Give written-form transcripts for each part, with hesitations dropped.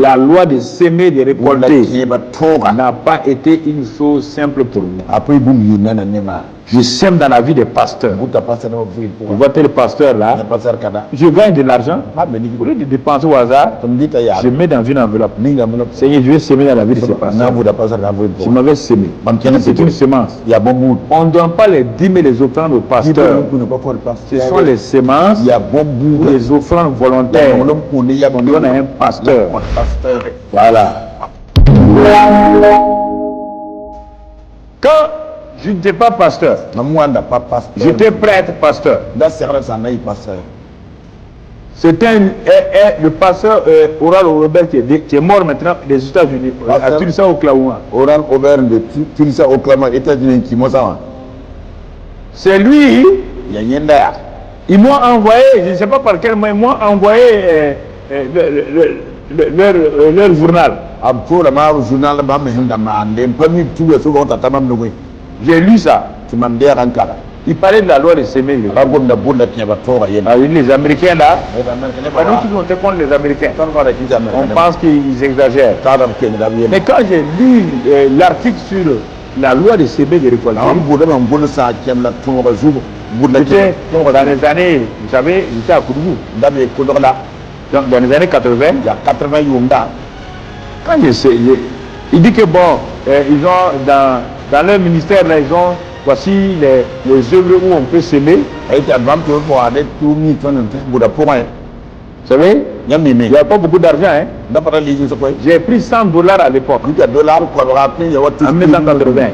la loi de semer, de récolter n'a pas été une chose simple pour moi. Je sème dans la vie des pasteurs. Vous voyez le pasteur là, je gagne de l'argent. Au lieu de dépenser au hasard, je mets dans une enveloppe. Seigneur, je vais semer dans la vie de ces pasteurs. Je m'avais semé. C'est une semence. On ne donne pas les dîmes et les offrandes aux pasteurs. Ce sont les semences ou les offrandes volontaires qu'on donne à un pasteur. Voilà. Quand je n'étais pas pasteur, j'étais prêtre pasteur. C'était le pasteur Oral Robert qui est mort maintenant des États-Unis, à Tulsa, Oklahoma. Oral Robert de Tulsa, Oklahoma, États-Unis, qui m'a ça. C'est lui. Ils m'ont envoyé, je ne sais pas par quel moyen, ils m'ont envoyé leur journal. J'ai lu ça. Il parlait de la loi de semer. Les Américains là, nous tous on était contre les Américains. On pense qu'ils exagèrent. Mais quand j'ai lu l'article sur la loi de semer de récolter, j'étais dans les années, vous savez, j'étais à Kourou. Donc dans les années 80, il y a 80 Yonda. Quand il dit que bon, ils ont dans leur ministère là, ils ont voici les œuvres où on peut s'aimer. Vous savez, il n'y a pas beaucoup d'argent. Hein? J'ai pris $100 à l'époque. En 1980.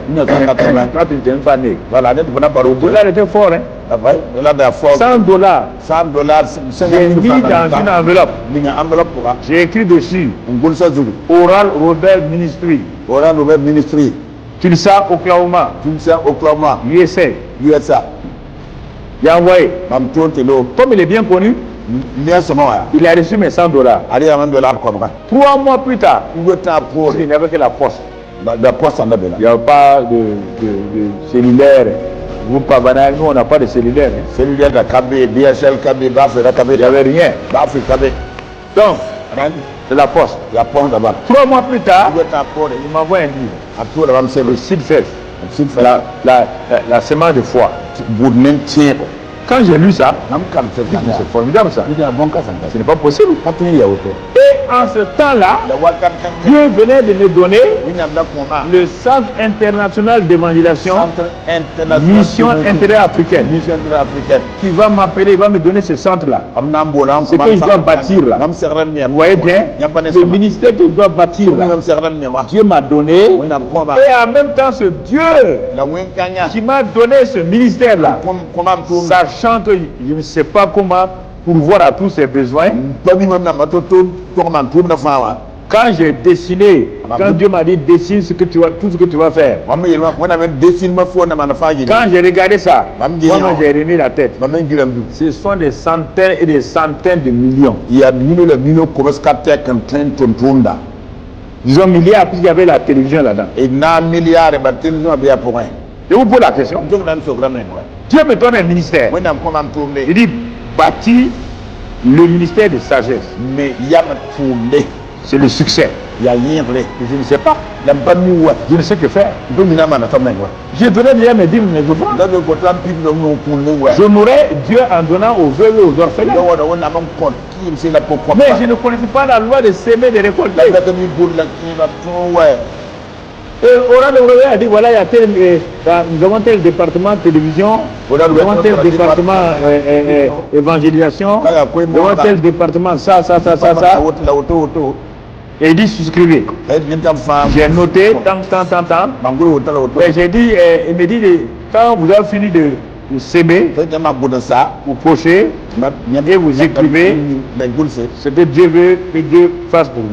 Quand tu n'étais pas né. Le dollar était fort. Hein? $100. J'ai mis dans une enveloppe. J'ai écrit dessus. Oral Robert Ministry. Tulsa, Oklahoma. USA. Il a envoyé. Comme il est bien connu, il a reçu mes $100. 3 mois plus tard, il n'avait que la poste. Il n'y a pas de cellulaire. Vous pas banal, nous on n'a pas de cellulaire. Hein. Cellulaire de KB, DSL, KB, il n'y avait rien. Donc, c'est la poste. 3 mois plus tard, il m'envoie un livre. Le Seed Faith. La semence de foi. Quand j'ai lu ça, c'est formidable ça. Ce n'est pas possible. Et en ce temps-là, Dieu venait de me donner le Centre international d'évangélisation, mission interafricaine, qui va m'appeler, il va me donner ce centre-là. C'est que je dois bâtir là. Vous voyez bien, le ministère que je dois bâtir là, Dieu m'a donné, et en même temps ce Dieu qui m'a donné ce ministère-là, sachant que je ne sais pas comment pourvoir à tous ses besoins. Quand j'ai dessiné, quand Dieu m'a dit dessine ce que tu vas, tout ce que tu vas faire. Quand j'ai regardé ça, moi j'ai remis la tête. Ce sont des centaines et des centaines de millions. Disons milliards, puisqu'il y avait la télévision là-dedans. Je vous pose la question. Dieu me donne un ministère. Il dit bâtir le ministère de sagesse. Mais c'est le succès. Je ne sais pas. Je ne sais que faire. J'ai donné déjà mes dîmes, mes offrandes. Je mourrai Dieu en donnant aux veuves et aux orphelins. Mais je ne connaissais pas la loi de semer, de récolter. Et Oral Robert a dit voilà, il y a tel, nous avons tel département télévision, nous avons tel département évangélisation, nous avons tel département ça. Et il dit souscrivez. J'ai noté tant. Mais j'ai dit, il me dit quand vous avez fini de s'aimer, vous pochez et vous écrivez ce que Dieu veut que Dieu fasse pour vous.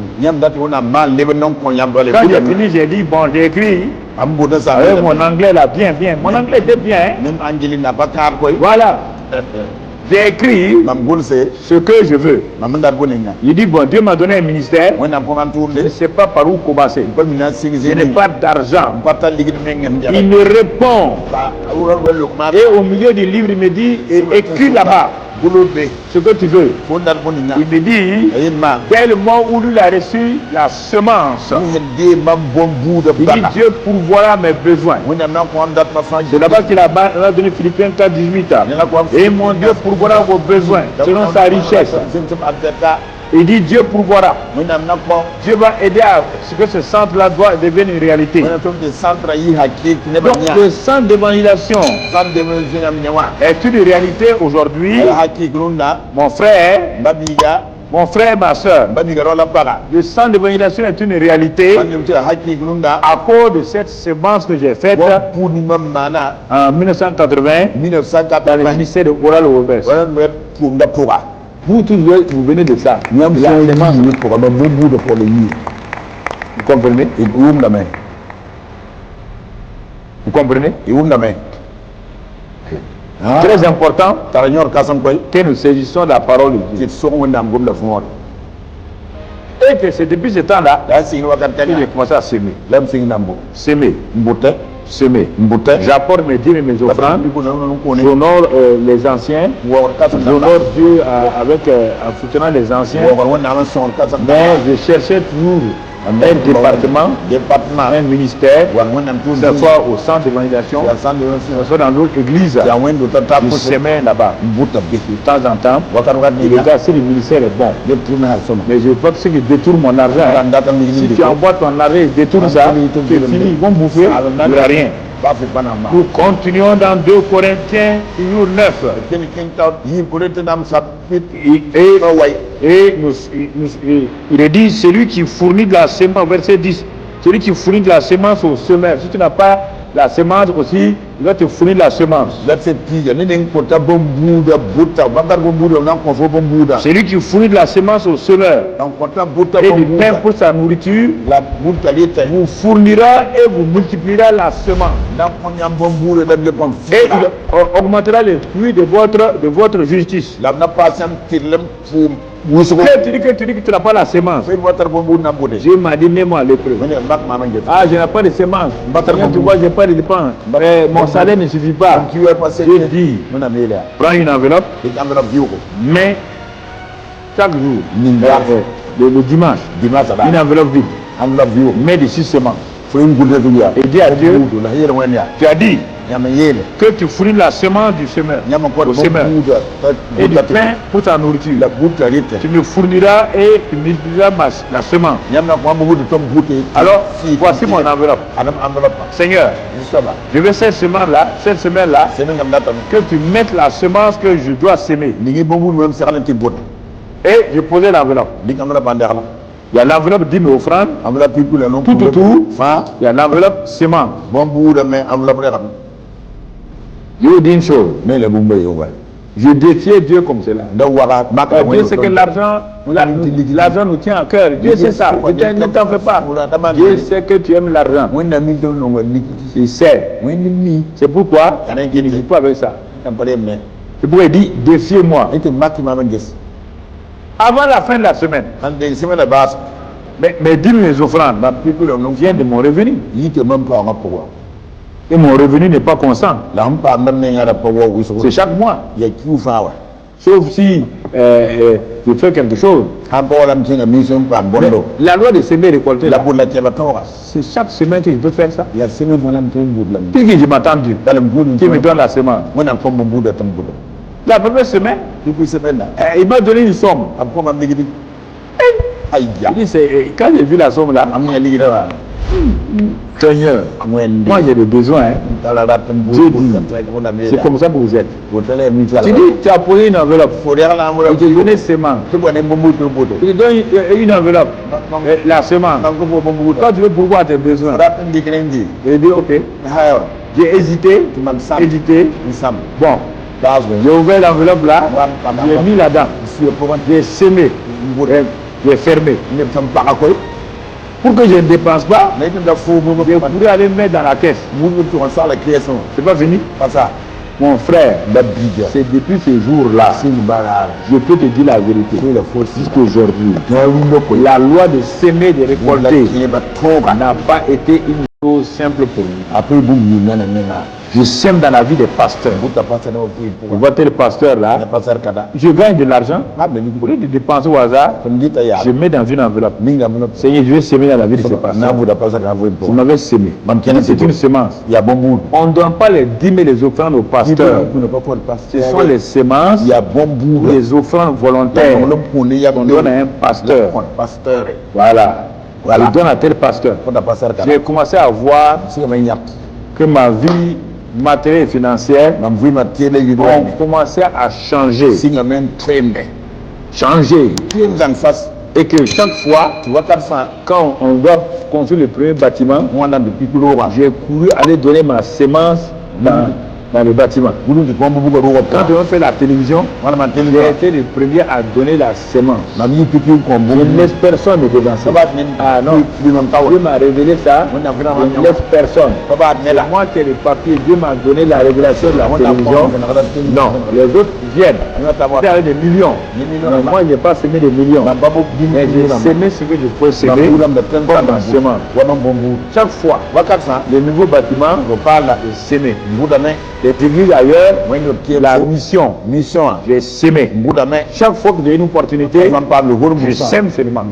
Quand j'ai fini, j'ai dit bon, j'ai écrit avec mon anglais là, bien. Mon anglais était bien. Hein? Voilà. J'ai écrit ce que je veux. Il dit bon, Dieu m'a donné un ministère. Je ne sais pas par où commencer. Je n'ai pas d'argent. Il me répond. Et au milieu du livre, il me dit écris là-bas. ce que tu veux. Il me dit, dès le moment où il a reçu la semence, il dit Dieu pourvoira mes besoins. C'est là-bas qu'il a donné Philippiens 4, 18 ans. Et mon Dieu pourvoira vos besoins selon sa richesse. Il dit Dieu pourvoira. Dieu va aider à ce que ce centre-là doit devenir une réalité. Donc le centre d'évangélisation est une réalité aujourd'hui. Mon frère, ma soeur, le centre d'évangélisation est une réalité à cause de cette semence que j'ai faite en 1980 dans le ministère de Oral Robert. Vous tous, vous venez de ça. Vous comprenez? Vous comprenez? Très important que nous saisissons la parole de Dieu. Et que c'est depuis ce temps-là que j'ai commencé à s'aimer. Semer. J'apporte mes dîmes et mes offrandes. J'honore les anciens. J'honore Dieu en soutenant les anciens. Mais je cherchais toujours un département, un ministère, que ce soit au centre d'évangélisation, que ce soit dans notre église, je semais là-bas. De temps en temps, je regarde si le ministère est bon. Mais je vois que ceux qui détournent mon argent, si tu envoies ton argent et détournes ça, c'est fini, ils vont bouffer, il n'y aura rien. Nous continuons dans 2 Corinthiens 9. Et il est dit, celui qui fournit de la semence, verset 10, celui qui fournit de la semence au semeur. Si tu n'as pas la semence aussi, il va te fournir la semence. Celui qui fournit de la semence au semeur et du pain pour sa nourriture, vous fournira et vous multipliera la semence. Et il augmentera les fruits de votre justice. Tu dis que tu n'as pas la semence. Dieu m'a dit, mets-moi l'épreuve. Ah, je n'ai pas de semence. Tu vois, je n'ai pas de dépenses. Mon salaire ne suffit pas. Dieu dit, prends une enveloppe, mais chaque jour, le dimanche, une enveloppe vide, mets des 6 semences. Et dis à Dieu, tu as dit que tu fournis la semence du semeur, au semeur, et du pain pour ta nourriture. Tu me fourniras et tu multiplieras la semence. Alors, voici mon enveloppe. Seigneur, je veux cette semence-là, que tu mettes la semence que je dois s'aimer. Et je posais l'enveloppe. Il y a l'enveloppe dîmes et offrandes, tout autour, il y a l'enveloppe semence. Je vous dis une chose, je défiais Dieu comme cela. Dieu sait que l'argent nous tient à cœur. Dieu sait ça, ne t'en fais pas. Dieu sait que tu aimes l'argent. Il sait. C'est pourquoi je ne vis pas avec ça. C'est pourquoi il dit, défiez-moi. Avant la fin de la semaine. Mais dis-moi les offrandes viennent de mon revenu. Et mon revenu n'est pas constant. C'est chaque mois. Sauf si je fais quelque chose. Mais la loi de semer et récolter, c'est chaque semaine que je peux faire ça. Qu'est-ce que je m'attends Dieu qui me donne la semence? La première semaine, il m'a donné une somme. Il dit, quand j'ai vu la somme là, Seigneur, moi j'ai des besoins. Dieu dit, c'est comme ça que vous êtes. Tu dis, tu as posé une enveloppe. Il te donne une semence. Il te donne une enveloppe. La semence. Quand tu veux pourvoir tes besoins. Il dit, ok. J'ai hésité. Bon. J'ai ouvert l'enveloppe là. J'ai mis là-dedans. J'ai semé. J'ai fermé. Pour que je ne dépense pas, je pourrais aller mettre dans la caisse. C'est pas fini? Mon frère, c'est depuis ce jour-là, je peux te dire la vérité, jusqu'aujourd'hui, la loi de semer, de récolter n'a pas été une chose simple pour nous. Je sème dans la vie des pasteurs. Vous voyez le pasteur là, je gagne de l'argent. Au lieu de dépenser au hasard, je mets dans une enveloppe. Seigneur, je vais semer dans la vie de ces pasteurs. Vous m'avez semé. C'est une semence. On ne donne pas les dîmes et les offrandes aux pasteurs. Ce sont les semences, les offrandes volontaires qu'on donne à un pasteur. Voilà. Je donne à tel pasteur. J'ai commencé à voir que ma vie matérielle et financière ont commencé à changer. Changer. Et que chaque fois, quand on doit construire le premier bâtiment, j'ai couru aller donner ma sémence dans le bâtiment. Quand on fait la télévision, j'ai été le premier à donner la sémence. Je ne laisse personne me devancer. Ah non, Dieu m'a révélé ça. Je ne laisse personne. Moi qui ai le papier, Dieu m'a donné la révélation de la télévision. Non, les autres viennent. C'est avec des millions. Mais moi, je n'ai pas semé des millions. Mais j'ai semé ce que je pouvais semer comme ma semence. Chaque fois, le nouveau bâtiment, on parle de semer. Les églises ailleurs, la mission, j'ai semé. Chaque fois que j'ai une opportunité, je sème seulement.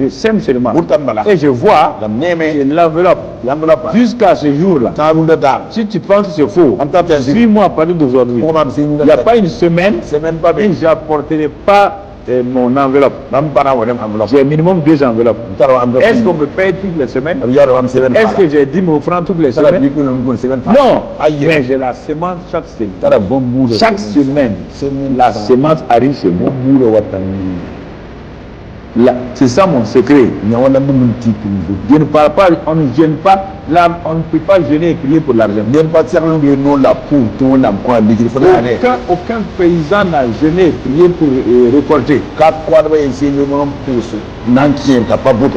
Je sème seulement. Et je vois l'enveloppe. Jusqu'à ce jour-là, si tu penses que c'est faux, suis-moi à partir d'aujourd'hui. Il n'y a pas une semaine et je n'apporterai pas mon enveloppe. J'ai minimum 2 enveloppes. Est-ce qu'on me paye toutes les semaines? Est-ce que j'ai 10 000 francs toutes les semaines? Non, mais j'ai la semence chaque semaine. Chaque semaine, la semence arrive chez moi. C'est ça mon secret. Je ne parle pas, on ne gêne pas. Là, on ne peut pas gêner et prier pour l'argent. Aucun paysan n'a gêné et prié pour récolter.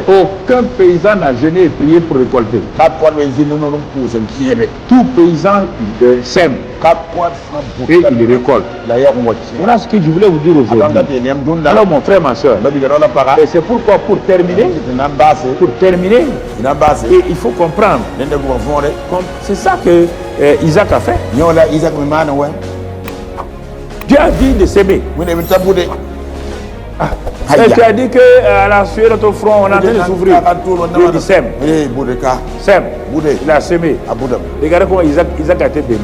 Aucun paysan n'a gêné et prié pour récolter. Tout paysan sème et il récolte. Voilà ce que je voulais vous dire aujourd'hui. Alors mon frère, ma soeur, et c'est pourquoi pour terminer, et il faut comprendre. C'est ça que Isaac a fait. Dieu a dit de s'aimer. Et tu as dit qu'à la sueur de ton front, on a en train de souffrir. Dieu dit sème. Sème. Il a semé. Regardez comment Isaac a été béni.